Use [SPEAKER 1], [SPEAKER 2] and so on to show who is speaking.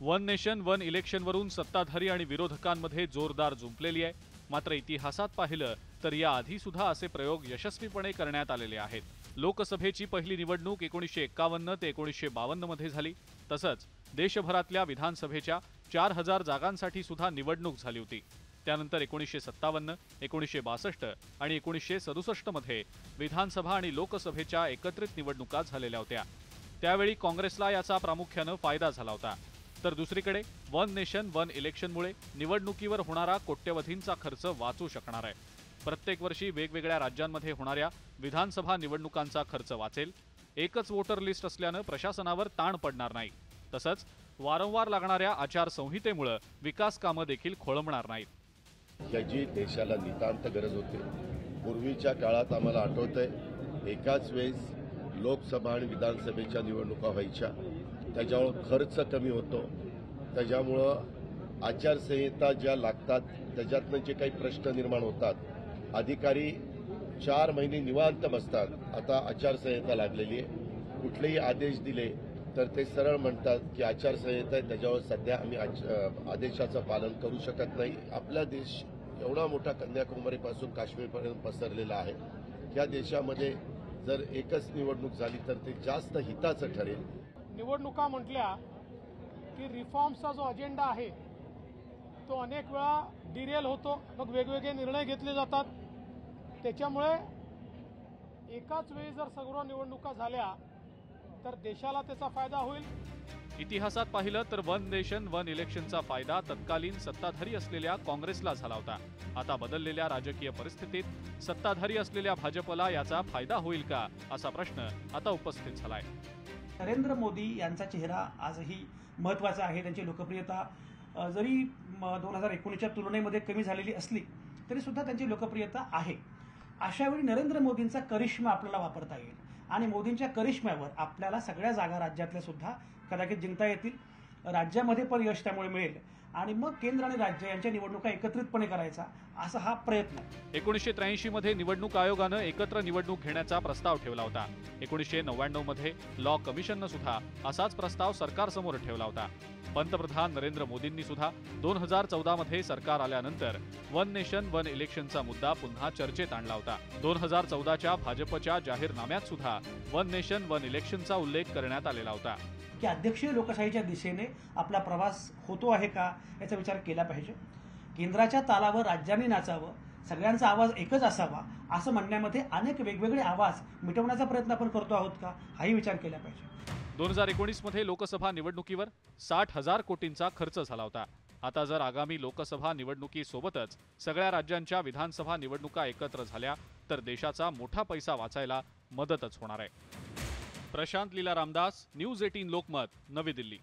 [SPEAKER 1] One nation one इलेक्शनवरून सत्ताधारी आणि विरोधकांमध्ये जोरदार जुंपलेली आहे। मात्र इतिहासात पाहिलं तर या आधी सुद्धा असे प्रयोग यशस्वीपणे करण्यात आलेले आहेत। लोकसभेची पहिली निवडणूक 1951 ते 1952 मध्ये झाली। तसंच देशभरातल्या विधानसभेच्या 4000 जागांसाठी सुद्धा निवडणूक झाली होती। त्यानंतर 1957, 1962 आणि 1967 मध्ये विधानसभा आणि लोकसभेच्या एकत्रित निवडणुका झालेल्या होत्या। त्यावेळी काँग्रेसला याचा प्रामुख्याने फायदा झाला होता। तर दुसरीकडे वन नेशन वन इलेक्शनमुळे निवडणुकीवर होणारा कोट्यवधींचा खर्च वाचू शकणार आहे। प्रत्येक वर्षी वेगवेगळ्या राज्यांमध्ये होणाऱ्या विधानसभा निवडणुकांचा खर्च वाचेल। एकच वोटर लिस्ट असल्याने प्रशासनावर ताण पडणार नाही। तसंच वारंवार लागणाऱ्या आचारसंहितेमुळे विकास कामं देखील खोळंबणार नाहीत।
[SPEAKER 2] याची देशाला नितांत गरज होती। पूर्वीच्या काळात आम्हाला आठवतंय एकाच वेळेस लोकसभा आणि विधानसभेच्या निवडणुका व्हायच्या। त्याच्यामुळे खर्च कमी होतो। त्याच्यामुळे आचारसंहिता ज्या लागतात त्याच्यातनं जे काही प्रश्न निर्माण होतात, अधिकारी 4 महिने निवांत बसतात। आता आचारसंहिता लागलेली आहे। कुठलेही आदेश दिले तर ते सरळ म्हणतात की आचारसंहिता आहे, त्याच्यावर सध्या आम्ही आदेशाचं पालन करू शकत नाही। आपला देश एवढा मोठा कन्याकुमारीपासून काश्मीरपर्यंत पसरलेला आहे। या देशामध्ये जर एकच निवडणूक झाली तर ते जास्त हिताचं ठरेल।
[SPEAKER 3] निवडणुका म्हटल्या की रिफॉर्मचा जो अजेंडा आहे तो अनेक वेळा डिरेल होतो। मग वेगवेगळे निर्णय घेतले जातात। त्याच्यामुळे एकाच वेळी जर सर्व निवडणुका झाल्या तर देशाला त्याचा फायदा होईल।
[SPEAKER 1] इतिहासात पाहिलं तर वन नेशन वन इलेक्शनचा फायदा तत्कालीन सत्ताधारी असलेल्या काँग्रेसला झाला होता। आता बदललेल्या राजकीय परिस्थितीत सत्ताधारी असलेल्या भाजपला याचा फायदा होईल का असा प्रश्न आता उपस्थित झालाय।
[SPEAKER 4] नरेंद्र मोदी यांचा चेहरा आजही महत्त्वाचा आहे। त्यांची लोकप्रियता जरी 2019च्या तुलनेमध्ये कमी झालेली असली तरी सुद्धा त्यांची लोकप्रियता आहे। अशावेळी नरेंद्र मोदींचा करिश्मा आपल्याला वापरता येईल आणि मोदींच्या करिश्म्यावर आपल्याला सगळ्या जागा राज्यातल्या सुद्धा कदाचित जिंकता येतील। राज्यामध्ये पण यश त्यामुळे मिळेल आणि मग केंद्र आणि राज्य यांच्या निवडणुका एकत्रितपणे करायचा असा हा प्रयत्न आहे।
[SPEAKER 1] 1983 मध्ये निवडणूक आयोगानं एकत्र निवडणूक घेण्याचा प्रस्ताव ठेवला होता। 1999 मध्ये लॉ कमिशननं सुद्धा असाच प्रस्ताव सरकारसमोर ठेवला होता। पंतप्रधान नरेंद्र मोदींनी सुद्धा 2014 मध्ये सरकार आल्यानंतर वन नेशन वन इलेक्शनचा मुद्दा पुन्हा चर्चेत आणला होता। 2014च्या भाजपच्या जाहीरनाम्यात सुद्धा वन नेशन वन इलेक्शनचा उल्लेख करण्यात आलेला होता
[SPEAKER 4] की अध्यक्षीय लोकशाहीच्या दिशेने आपला प्रवास होतो आहे का याचा विचार केला पाहिजे। केंद्राच्या तालावर राज्यांनी नाचावं, सगळ्यांचा आवाज एकच असावा असं म्हणण्यामध्ये अनेक वेगवेगळे आवाज मिटवण्याचा प्रयत्न आपण करतो आहोत का हाही विचार केला पाहिजे।
[SPEAKER 1] 2019 मध्ये लोकसभा निवडणुकीवर 60,000 कोटींचा खर्च झाला होता। आता जर आगामी लोकसभा निवडणुकीसोबतच सगळ्या राज्यांच्या विधानसभा निवडणुका एकत्र झाल्या तर देशाचा मोठा पैसा वाचायला मदतच होणार आहे। प्रशांत लीला रामदास, न्यूज 18 लोकमत, नवी दिल्ली।